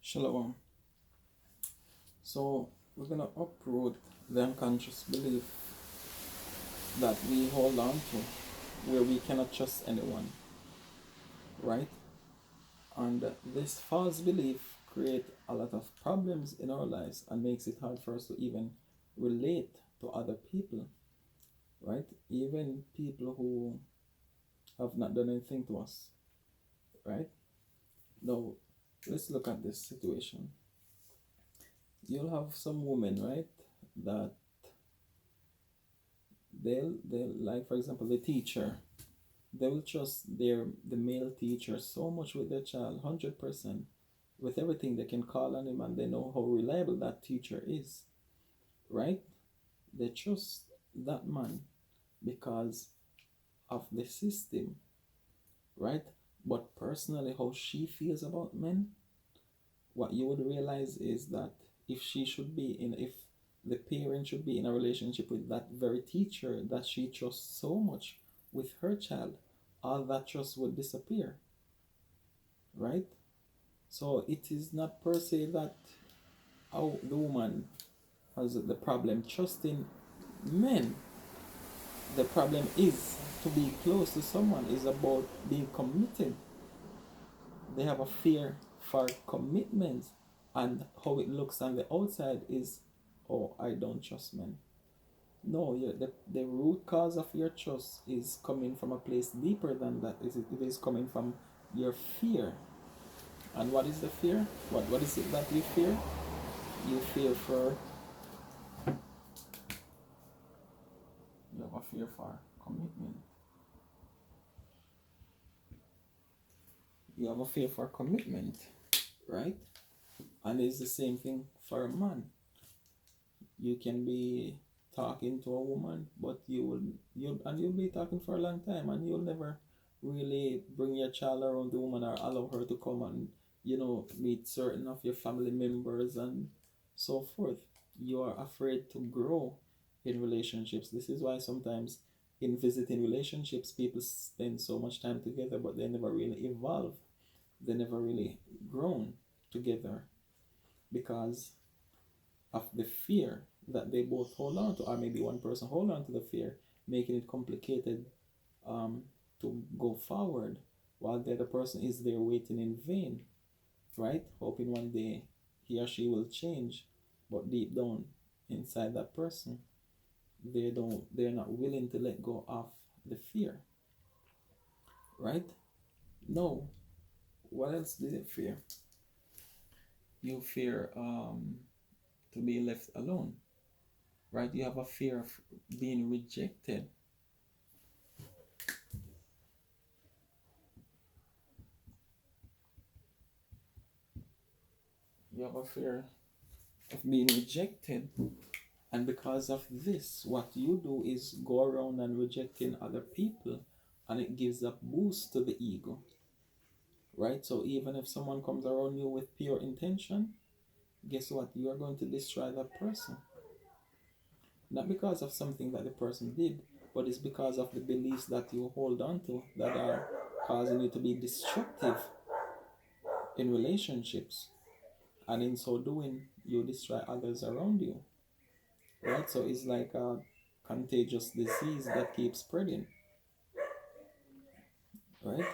Shalom. So we're gonna uproot the unconscious belief that we hold on to, where we cannot trust anyone, right? And this false belief create a lot of problems in our lives and makes it hard for us to even relate to other people, right? Even people who have not done anything to us, right? Now, let's look at this situation. You'll have some women, right, that they'll like, for example, the teacher. They will trust the male teacher so much with their child, 100%, with everything. They can call on him and they know how reliable that teacher is, right? They trust that man because of the system, right? But personally, how she feels about men, what you would realize is that if the parent should be in a relationship with that very teacher that she trusts so much with her child, all that trust would disappear, right? So it is not per se that how the woman has the problem trusting men. The problem is to be close to someone is about being committed. They have a fear for commitment, and how it looks on the outside is, oh, I don't trust men. No, the root cause of your trust is coming from a place deeper than that. It is coming from your fear. And what is the fear? What is it that you fear? You fear for you have a fear for commitment. You have a fear for commitment, right? And it's the same thing for a man. You can be talking to a woman, but you'll be talking for a long time, and you'll never really bring your child around the woman or allow her to come and meet certain of your family members and so forth. You are afraid to grow in relationships. This is why sometimes in visiting relationships people spend so much time together, but they never really evolve. They never really grown together because of the fear that they both hold on to, or maybe one person hold on to the fear, making it complicated um, to go forward, while the other person is there waiting in vain, right? Hoping one day he or she will change, but deep down inside that person, they're not willing to let go of the fear, right? No, what else do you fear? You fear to be left alone, right? You have a fear of being rejected. You have a fear of being rejected. And because of this, what you do is go around and rejecting other people, and it gives a boost to the ego, right? So even if someone comes around you with pure intention, guess what? You are going to destroy that person. Not because of something that the person did, but it's because of the beliefs that you hold on to that are causing you to be destructive in relationships. And in so doing, you destroy others around you, right? So it's like a contagious disease that keeps spreading, right?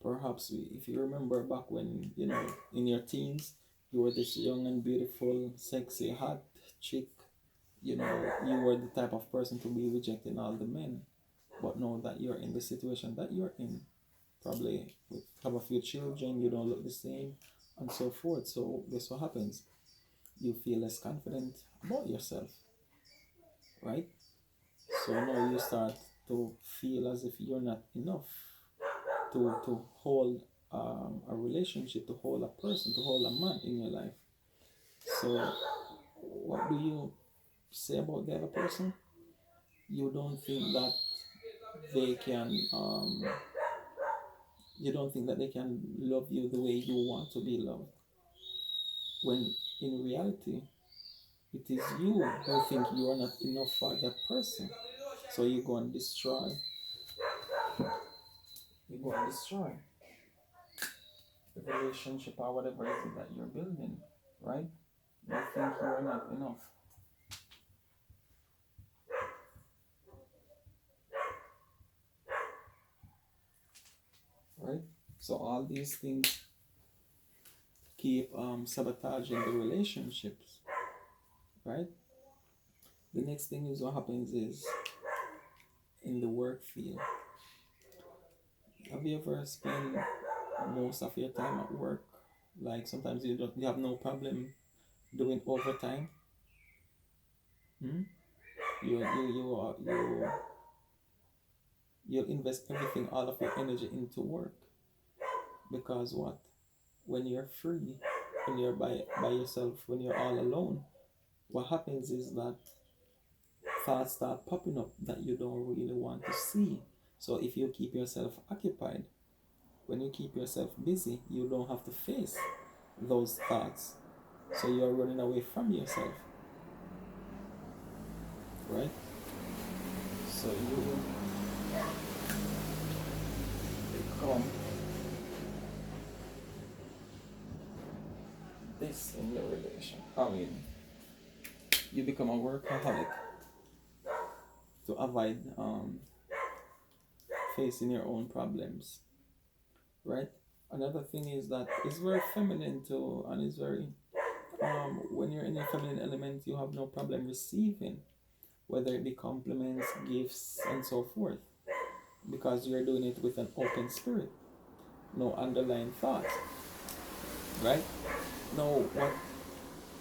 Perhaps if you remember back when, in your teens, you were this young and beautiful, sexy, hot chick, you were the type of person to be rejecting all the men. But now that you're in the situation that you're in, probably have a few children, you don't look the same, and so forth. So guess what happens? You feel less confident about yourself, right? So now you start to feel as if you're not enough to hold a relationship, to hold a person, to hold a man in your life. So what do you say about the other person? You don't think that they can you don't think that they can love you the way you want to be loved, when in reality it is you who think you are not enough for that person. So you go and destroy relationship or whatever it is that you're building, right? You think you're not enough, right? So all these things keep sabotaging the relationships, right? The next thing is what happens is in the work field. Have you ever spent most of your time at work? Like sometimes you have no problem doing overtime. Hmm? You invest everything, all of your energy into work because what? When you're free, when you're by yourself, when you're all alone, what happens is that thoughts start popping up that you don't really want to see. So if you keep yourself occupied, when you keep yourself busy, you don't have to face those thoughts. So you're running away from yourself, right? So you become this in your relation. I mean, you become a workaholic to avoid facing your own problems, right? Another thing is that it's very feminine too, and it's very when you're in your feminine element, you have no problem receiving, whether it be compliments, gifts, and so forth, because you're doing it with an open spirit, no underlying thought, right? No,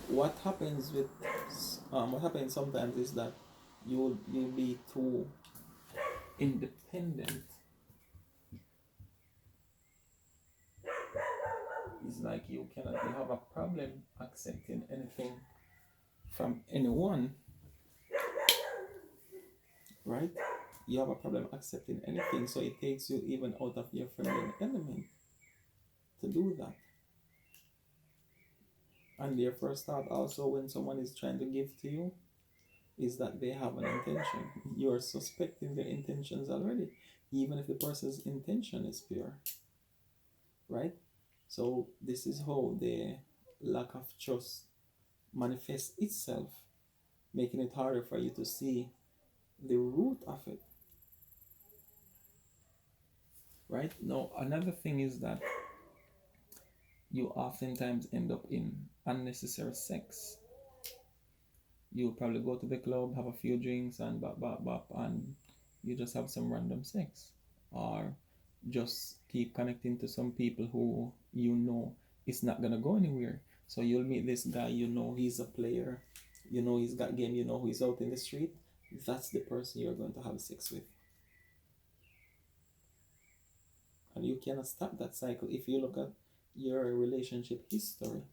what happens with what happens sometimes is that you'll be too independent. It's like you have a problem accepting anything from anyone, right? You have a problem accepting anything, so it takes you even out of your feminine element to do that. And your first thought also when someone is trying to give to you is that they have an intention. You're suspecting their intentions already, even if the person's intention is pure, right? So this is how the lack of trust manifests itself, making it harder for you to see the root of it. Right? Now, another thing is that you oftentimes end up in unnecessary sex. You probably go to the club, have a few drinks, and bop, bop, bop, and you just have some random sex. Or just keep connecting to some people who you know it's not gonna go anywhere. So you'll meet this guy, you know he's a player, you know he's got game, you know he's out in the street. That's the person you're going to have sex with. And you cannot stop that cycle. If you look at your relationship history,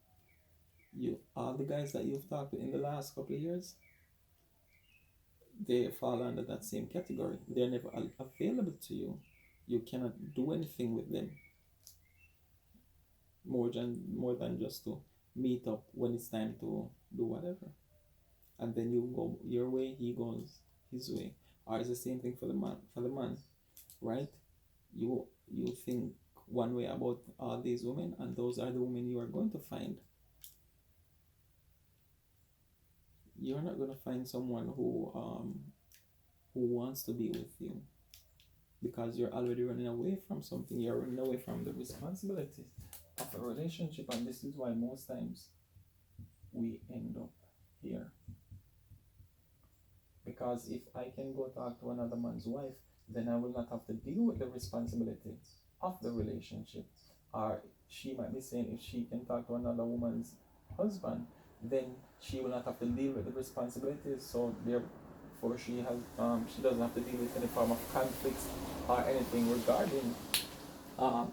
you all the guys that you've talked to in the last couple of years, they fall under that same category. They're never available to you. You cannot do anything with them more than just to meet up when it's time to do whatever. And then you go your way, he goes his way. Or it's the same thing for the man, right? You think one way about all these women, and those are the women you are going to find. You're not going to find someone who wants to be with you because you're already running away from something. You're running away from the responsibilities of a relationship, and this is why most times we end up here. Because if I can go talk to another man's wife, then I will not have to deal with the responsibilities of the relationship. Or she might be saying if she can talk to another woman's husband, then she will not have to deal with the responsibilities. So therefore, she doesn't have to deal with any form of conflicts or anything regarding um,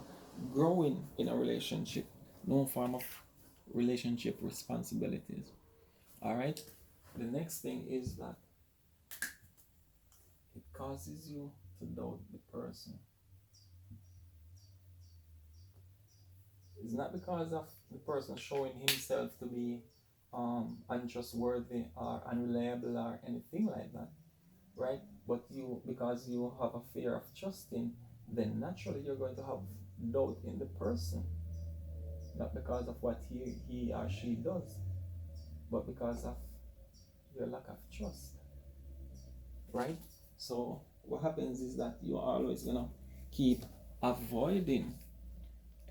growing in a relationship. No form of relationship responsibilities. All right. The next thing is that it causes you to doubt the person. It's not because of the person showing himself to be untrustworthy or unreliable or anything like that, right? But because you have a fear of trusting, then naturally you're going to have doubt in the person. not because of what he or she does, but because of your lack of trust, right? So what happens is that you're always gonna keep avoiding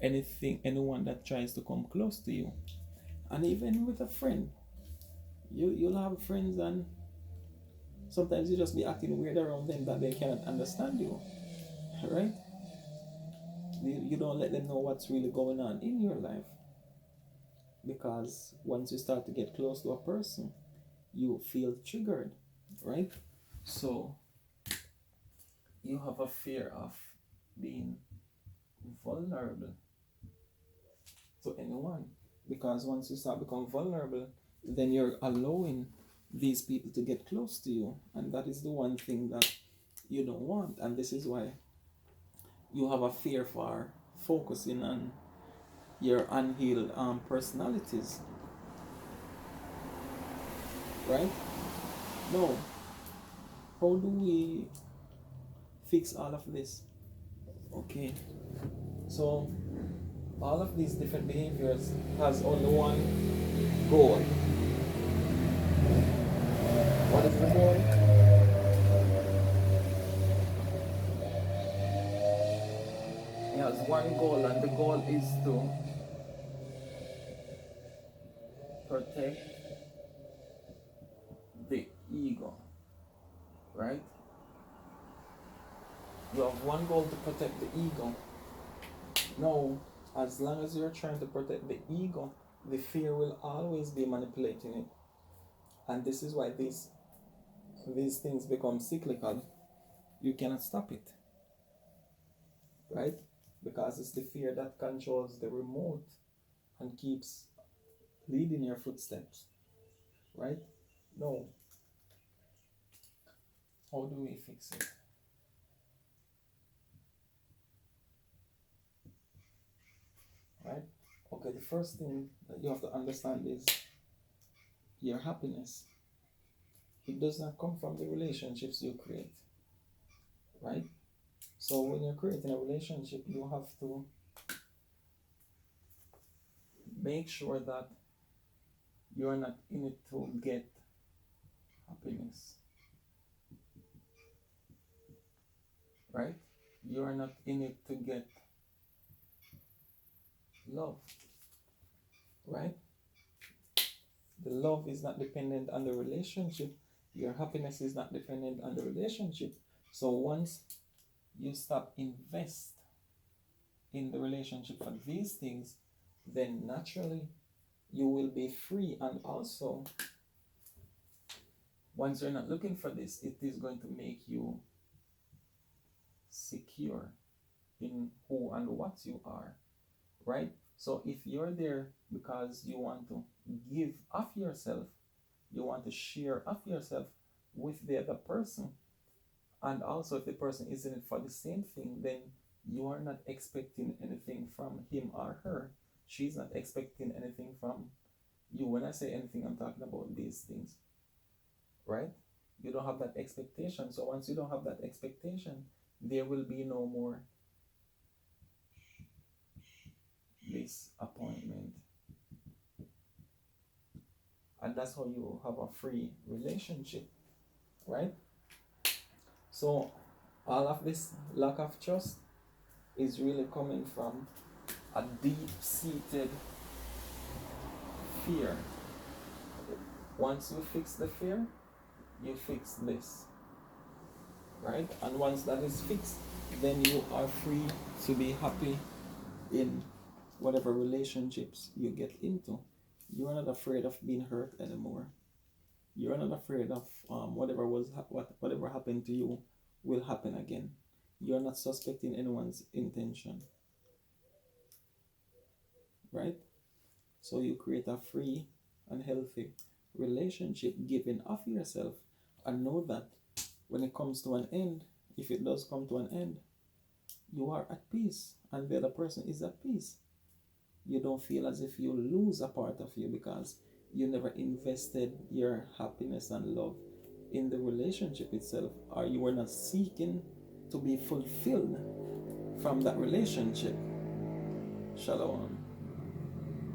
anyone that tries to come close to you. And even with a friend, you'll have friends, and sometimes you just be acting weird around them that they cannot understand you, right? You don't let them know what's really going on in your life, because once you start to get close to a person, you feel triggered, right? So you have a fear of being vulnerable to anyone, because once you start become vulnerable, then you're allowing these people to get close to you, and that is the one thing that you don't want. And this is why you have a fear for focusing on your unhealed personalities, right? Now, how do we fix all of this? Okay, so all of these different behaviors has only one goal. What is the goal? It has one goal, and the goal is to protect the ego, right? You have one goal to protect the ego. Now, as long as you're trying to protect the ego, the fear will always be manipulating it. And this is why these things become cyclical. You cannot stop it, right? Because it's the fear that controls the remote and keeps leading your footsteps, right? No. How do we fix it? Right? Okay, the first thing that you have to understand is your happiness. It does not come from the relationships you create, right? So when you're creating a relationship, you have to make sure that you're not in it to get happiness, right? You're not in it to get love, right? The love is not dependent on the relationship. Your happiness is not dependent on the relationship. So once you stop invest in the relationship for these things, then naturally you will be free. And also, once you're not looking for this, it is going to make you secure in who and what you are, right? So if you're there because you want to give of yourself, you want to share of yourself with the other person, and also if the person is in it for the same thing, then you are not expecting anything from him or her. She's not expecting anything from you. When I say anything, I'm talking about these things, right? You don't have that expectation. So once you don't have that expectation, there will be no more disappointment. And that's how you have a free relationship, right? So all of this lack of trust is really coming from a deep-seated fear. Once you fix the fear, you fix this, right? And once that is fixed, then you are free to be happy in whatever relationships you get into. You are not afraid of being hurt anymore. You're not afraid of whatever happened to you will happen again. You're not suspecting anyone's intention, right? So you create a free and healthy relationship, giving of yourself, and know that when it comes to an end, if it does come to an end, you are at peace and the other person is at peace. You don't feel as if you lose a part of you because you never invested your happiness and love in the relationship itself, or you were not seeking to be fulfilled from that relationship. Shalom.